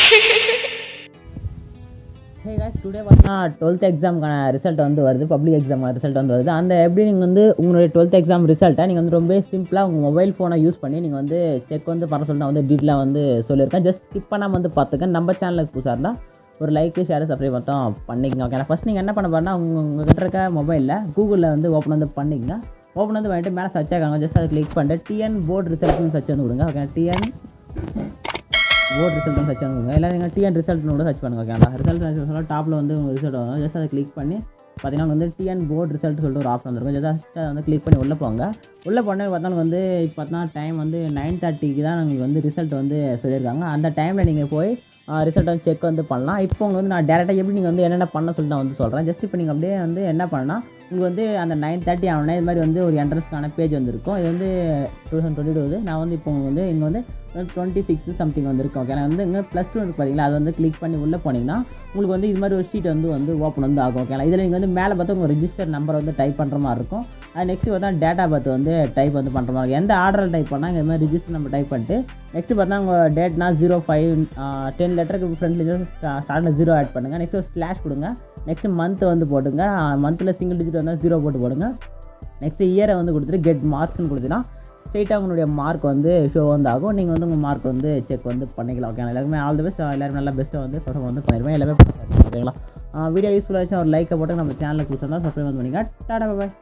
ஹே guys today பார்த்தா 12th எக்ஸாம்க்கான result வந்து வருது. பப்ளிக் எக்ஸாம் ரிசல்ட் வந்து வருது. அந்த எப்படி நீங்கள் வந்து உங்களுடைய 12th எக்ஸாம் ரிசல்ட்டை நீங்கள் வந்து ரொம்ப சிம்பிளாக உங்கள் மொபைல் ஃபோனை யூஸ் பண்ணி நீங்கள் வந்து செக் வந்து பண்ண சொல்லி நான் வந்து டீட்டெயிலாக வந்து சொல்லியிருக்கேன். ஜஸ்ட் ஸ்கிப் பண்ணாமல் வந்து பார்த்துக்க. நம்ம சேனலுக்கு புதுசாக இருந்தால் ஒரு லைக் ஷேர் சப்ஸ்கிரைப் மட்டும் பண்ணிக்கங்க. ஓகே, ஃபஸ்ட் நீங்கள் என்ன பண்ண பாருன்னா உங்கள்கிட்ட இருக்க மொபைலில் கூகுளில் வந்து ஓப்பன் வந்து பண்ணிக்கங்க. ஓப்பன் வந்து பண்ணிட்டு மேலே சர்ச் ஆகாங்க. ஜஸ்ட் அதை கிளிக் பண்ணிட்டு டிஎன் போர்டு ரிசல்ட்னு சர்ச் வந்து கொடுங்க. Okay, TN board result search பண்ணுங்க. இல்லை நீங்கள் டிஎன் ரிசல்ட்னு கூட சர்ச் பண்ணுங்க. ஓகேங்களா, ரிசல்ட் சர்ச் டாப்பில் வந்து உங்கள் ரிசல்ட் வரும். ஜஸ்ட் அதை கிளிக் பண்ணி பார்த்தீங்கன்னா வந்து டிஎன் போர்ட் ரிசல்ட் சொல்லிட்டு ஒரு ஆப்ஷன் வந்துருக்கும். ஜஸ்ட் அதை வந்து கிளிக் பண்ணி உள்ளே போங்க. உள்ளே போனால் பார்த்தா வந்து இப்போ பார்த்தா டைம் வந்து 9:30க்கு தான் உங்களுக்கு வந்து ரிசல்ட் வந்து சொல்லியிருக்காங்க. அந்த டைமில் நீங்கள் போய் ரிசல்ட் வந்து செக் வந்து பண்ணலாம். இப்போ உங்களுக்கு வந்து நான் டேரெக்டாக எப்படி நீங்கள் வந்து என்னென்ன பண்ண சொல்லிட்டு நான் வந்து சொல்கிறேன். ஜஸ்ட் இப்போ நீங்கள் அப்படியே வந்து என்ன பண்ணால் உங்களுக்கு வந்து அந்த 9:30 ஆகணும்னா இது மாதிரி வந்து ஒரு என்ட்ரன்ஸ்க்கான பேஜ் வந்துருக்கும். இது வந்து 2022 நான் வந்து இப்போ உங்களுக்கு வந்து இங்கே வந்து 26 சம்திங் வந்துருக்கும். ஓகே, நான் வந்து இங்கே +2 இருக்கு பார்த்தீங்களா, அதை வந்து கிளிக் பண்ணி உள்ளே போனீங்கன்னா உங்களுக்கு வந்து இது மாதிரி ஒரு ஷீட் வந்து ஓப்பன் வந்து ஆகும். ஓகேங்களா, இதில் நீங்கள் வந்து மேலே பார்த்தா உங்கள் ரிஜிஸ்டர் நம்பர் வந்து டைப் பண்ணுற மாதிரி இருக்கும். அது நெக்ஸ்ட்டு பார்த்தா டேட்டா பர்த் வந்து டைப் வந்து பண்ணுற மாதிரி இருக்கும். எந்த ஆர்டரில் டைப் பண்ணால் இங்கே மாதிரி ரிஜிஸ்டர் நம்பர் டைப் பண்ணிட்டு நெக்ஸ்ட்டு பார்த்தா உங்கள் டேட்னா 05 10 லெட்டருக்கு ஃப்ரெண்ட்லி ஸ்டார்ட்டில் 0 ஆட் பண்ணுங்கள். நெக்ஸ்ட்டு ஒரு ஸ்லாஷ் கொடுங்க. நெக்ஸ்ட்டு மந்த் வந்து போட்டுங்க. மந்தில் சிங்கிள் டிஜிட் வந்தால் 0 போட்டு போடுங்க. நெக்ஸ்ட்டு இயரை வந்து கொடுத்துட்டு கெட் மார்க்ஸ்னு கொடுத்தீங்கன்னா ஸ்ட்ரெயிட்டாக உங்களுடைய மார்க் வந்து ஷோ வந்து ஆகும். நீங்கள் வந்து உங்கள் மார்க் வந்து செக் வந்து பண்ணிக்கலாம். ஓகே, எல்லாருமே ஆல் தி பெஸ்ட். எல்லாரும் நல்லா பெஸ்ட்டாக வந்து பர்ஃபார்ம் வந்து பண்ணிடுவேன். எல்லாமே ஓகேங்களா. வீடியோ யூஸ்ஃபுல்லாக இருந்துச்சு ஒரு லைக்கை போட்டு நம்ம சேனலுக்கு புதுசாக இருந்தால் சப்ஸ்கிரைப் வந்து பண்ணிங்க. டாடா பாய்.